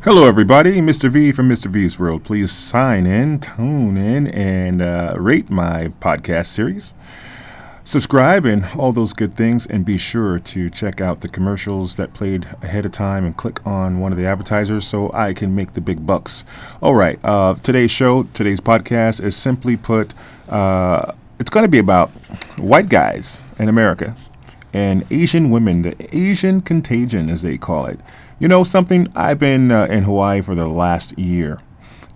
Hello, everybody. Mr. V from Mr. Veesworld. Please sign in, tune in, and rate my podcast series. Subscribe and all those good things, and be sure to check out the commercials that played ahead of time and click on one of the advertisers so I can make the big bucks. All right, today's podcast is simply put, it's going to be about white guys in America and Asian women, the Asian contagion, as they call it. You know something? I've been in Hawaii for the last year,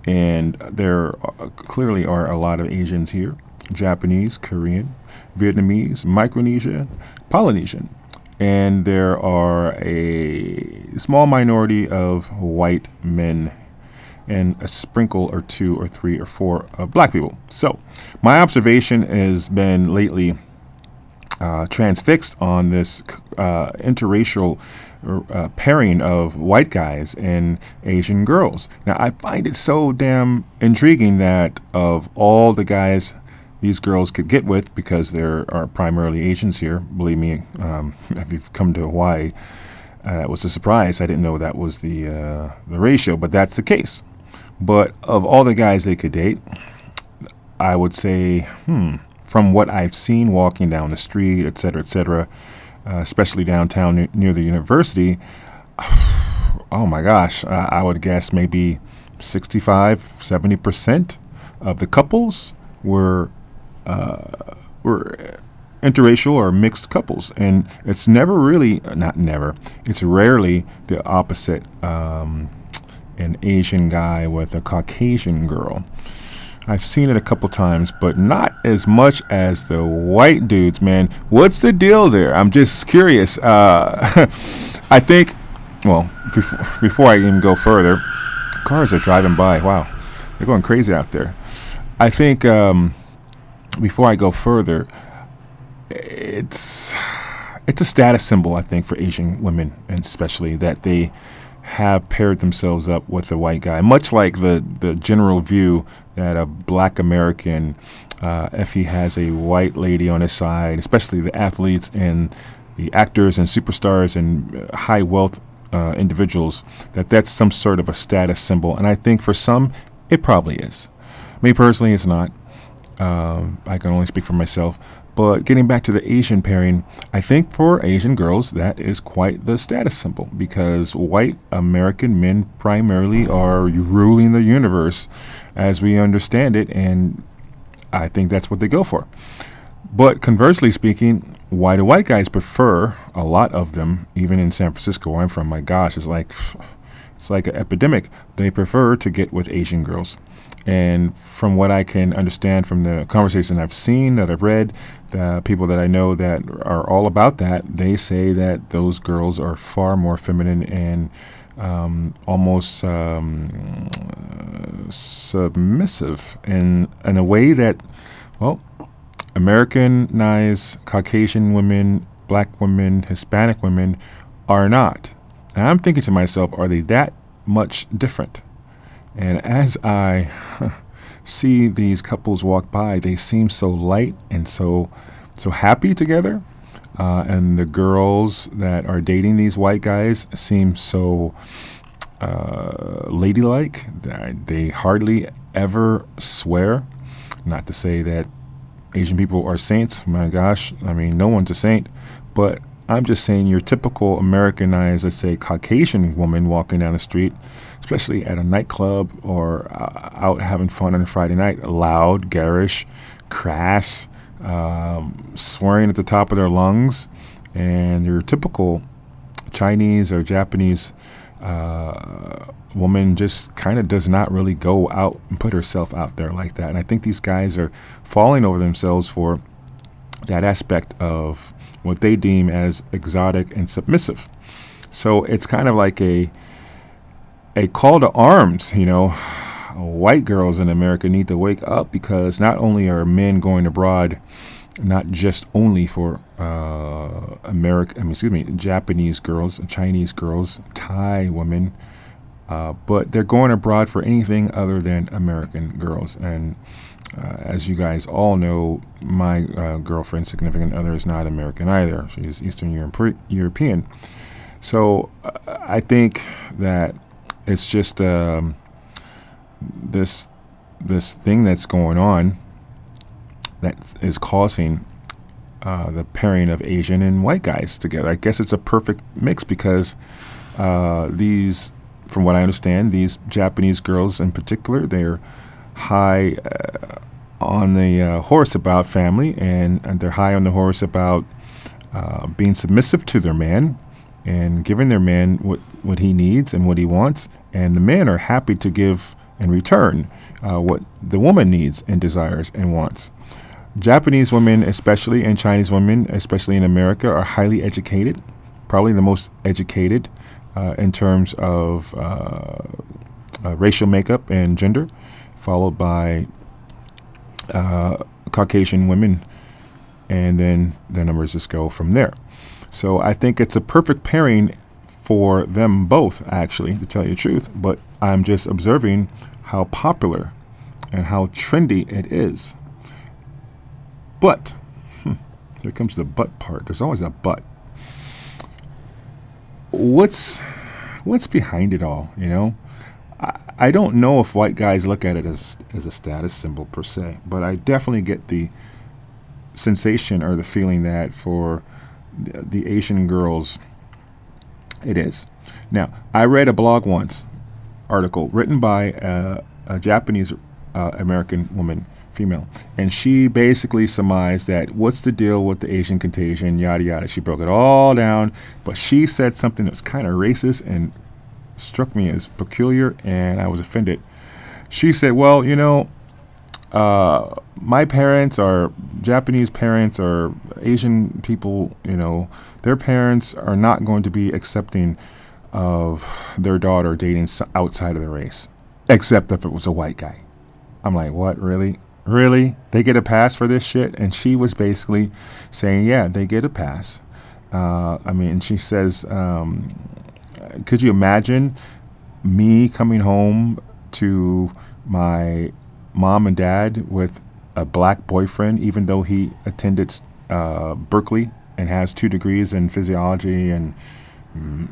and there clearly are a lot of Asians here. Japanese, Korean, Vietnamese, Micronesian, Polynesian. And there are a small minority of white men and a sprinkle or two or three or four of black people. So my observation has been lately transfixed on this interracial pairing of white guys and Asian girls. Now, I find it so damn intriguing that of all the guys these girls could get with, because there are primarily Asians here, believe me, if you've come to Hawaii, it was a surprise. I didn't know that was the ratio, but that's the case. But of all the guys they could date, I would say, from what I've seen walking down the street, et cetera, especially downtown near the university, oh my gosh, I would guess maybe 65–70% of the couples were interracial or mixed couples. And it's never really, not never, it's rarely the opposite, an Asian guy with a Caucasian girl. I've seen it a couple times, but not as much as the white dudes, man. What's the deal there? I'm just curious. I think, well, before I even go further, cars are driving by. Wow, they're going crazy out there. I think before I go further, it's a status symbol, I think, for Asian women, and especially that they have paired themselves up with a white guy, much like the general view that a black American, if he has a white lady on his side, especially the athletes and the actors and superstars and high wealth individuals, that's some sort of a status symbol. And I think for some, it probably is. Me personally, it's not. I can only speak for myself. But getting back to the Asian pairing, I think for Asian girls, that is quite the status symbol, because white American men primarily are ruling the universe as we understand it, and I think that's what they go for. But conversely speaking, why do white guys prefer, a lot of them, even in San Francisco where I'm from, my gosh, it's like an epidemic. They prefer to get with Asian girls. And from what I can understand from the conversation I've seen, that I've read, the people that I know that are all about that, they say that those girls are far more feminine and almost submissive in a way that, well, Americanized Caucasian women, black women, Hispanic women are not. And I'm thinking to myself, are they that much different? And as I see these couples walk by, they seem so light and so happy together. And the girls that are dating these white guys seem so ladylike that they hardly ever swear. Not to say that Asian people are saints. My gosh, I mean, no one's a saint. But I'm just saying your typical Americanized, let's say, Caucasian woman walking down the street, especially at a nightclub or out having fun on a Friday night, loud, garish, crass, swearing at the top of their lungs. And your typical Chinese or Japanese woman just kind of does not really go out and put herself out there like that. And I think these guys are falling over themselves for that aspect of what they deem as exotic and submissive. So it's kind of like a call to arms, you know. White girls in America need to wake up, because not only are men going abroad, not just only for Japanese girls, Chinese girls, Thai women, but they're going abroad for anything other than American girls. And as you guys all know, my girlfriend's significant other is not American either. She's Eastern European. So I think that It's just this thing that's going on that is causing the pairing of Asian and white guys together. I guess it's a perfect mix because these, from what I understand, these Japanese girls in particular, they're high on the horse about family, and they're high on the horse about being submissive to their man and giving their man what he needs and what he wants. And the men are happy to give in return what the woman needs and desires and wants. Japanese women especially, and Chinese women, especially in America, are highly educated, probably the most educated in terms of racial makeup and gender, followed by Caucasian women, and then the numbers just go from there. So I think it's a perfect pairing for them both, actually, to tell you the truth. But I'm just observing how popular and how trendy it is. But, here comes the but part. There's always a but. What's behind it all, you know? I don't know if white guys look at it as a status symbol per se, but I definitely get the sensation or the feeling that for the Asian girls, it is. Now, I read a blog once, article written by a Japanese American woman, female, and she basically surmised that what's the deal with the Asian contagion, yada yada. She broke it all down, but she said something that's kind of racist and struck me as peculiar, and I was offended. She said, well, you know, my parents are Japanese parents or Asian people, you know, their parents are not going to be accepting of their daughter dating outside of the race, except if it was a white guy. I'm like, what, really? Really? They get a pass for this shit? And she was basically saying, yeah, they get a pass. I mean, she says, could you imagine me coming home to my mom and dad with a black boyfriend, even though he attended Berkeley and has 2 degrees in physiology and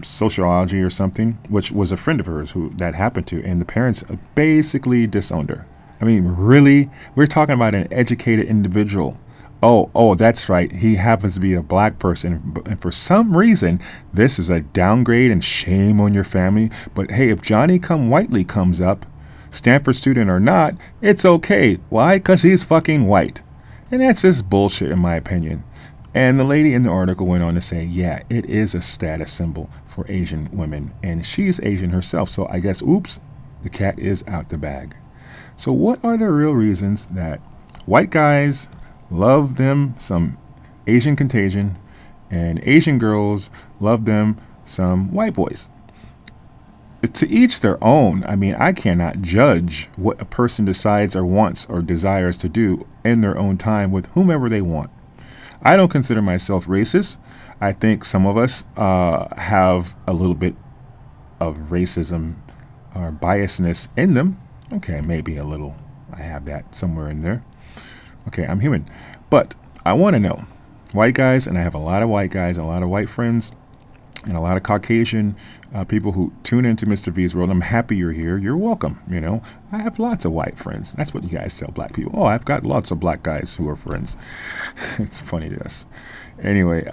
sociology or something, which was a friend of hers who that happened to, and the parents basically disowned her. I mean, really? We're talking about an educated individual. Oh, that's right. He happens to be a black person. And for some reason, this is a downgrade and shame on your family. But hey, if Johnny Come Whiteley comes up, Stanford student or not, it's okay. Why? Because he's fucking white. And that's just bullshit in my opinion. And the lady in the article went on to say, yeah, it is a status symbol for Asian women. And she's Asian herself. So I guess, oops, the cat is out the bag. So what are the real reasons that white guys love them some Asian contagion and Asian girls love them some white boys? To each their own. I mean, I cannot judge what a person decides or wants or desires to do in their own time with whomever they want. I don't consider myself racist. I think some of us have a little bit of racism or biasness in them. Okay, maybe a little. I have that somewhere in there. Okay, I'm human. But I want to know, white guys, and I have a lot of white guys, a lot of white friends, and a lot of Caucasian people who tune into Mr. Veesworld. I'm happy you're here. You're welcome, you know. I have lots of white friends. That's what you guys tell black people. Oh, I've got lots of black guys who are friends. It's funny to us. Anyway,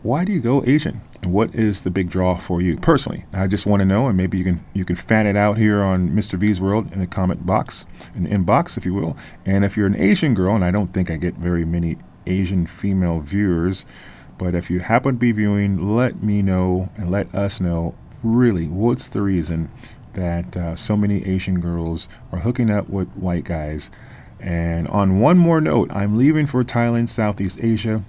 why do you go Asian? What is the big draw for you personally? I just want to know, and maybe you can fan it out here on Mr. Veesworld in the comment box, in the inbox, if you will. And if you're an Asian girl, and I don't think I get very many Asian female viewers, but if you happen to be viewing, let me know and let us know really what's the reason that so many Asian girls are hooking up with white guys. And on one more note, I'm leaving for Thailand, Southeast Asia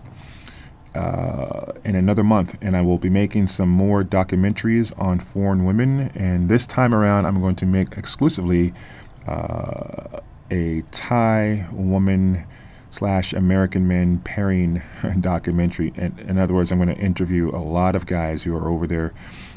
in another month, and I will be making some more documentaries on foreign women. And this time around, I'm going to make exclusively a Thai woman / American men pairing documentary. And in other words, I'm going to interview a lot of guys who are over there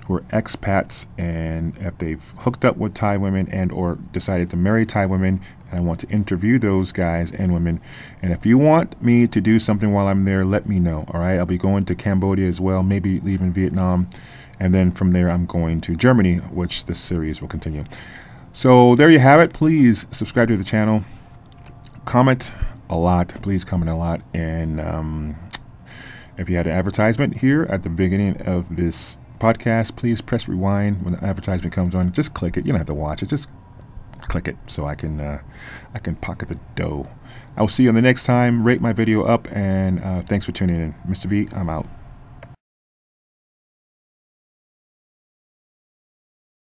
who are expats, and if they've hooked up with Thai women and or decided to marry Thai women, and I want to interview those guys and women. And if you want me to do something while I'm there, let me know. All right, I'll be going to Cambodia as well, maybe leaving Vietnam And then from there, I'm going to Germany, which this series will continue. So there you have it. Please subscribe to the channel. Comment a lot. Please comment a lot. And if you had an advertisement here at the beginning of this podcast, please press rewind when the advertisement comes on. Just click it. You don't have to watch it. Just click it so I can pocket the dough. I will see you on the next time. Rate my video up, and thanks for tuning in. Mr. V, I'm out.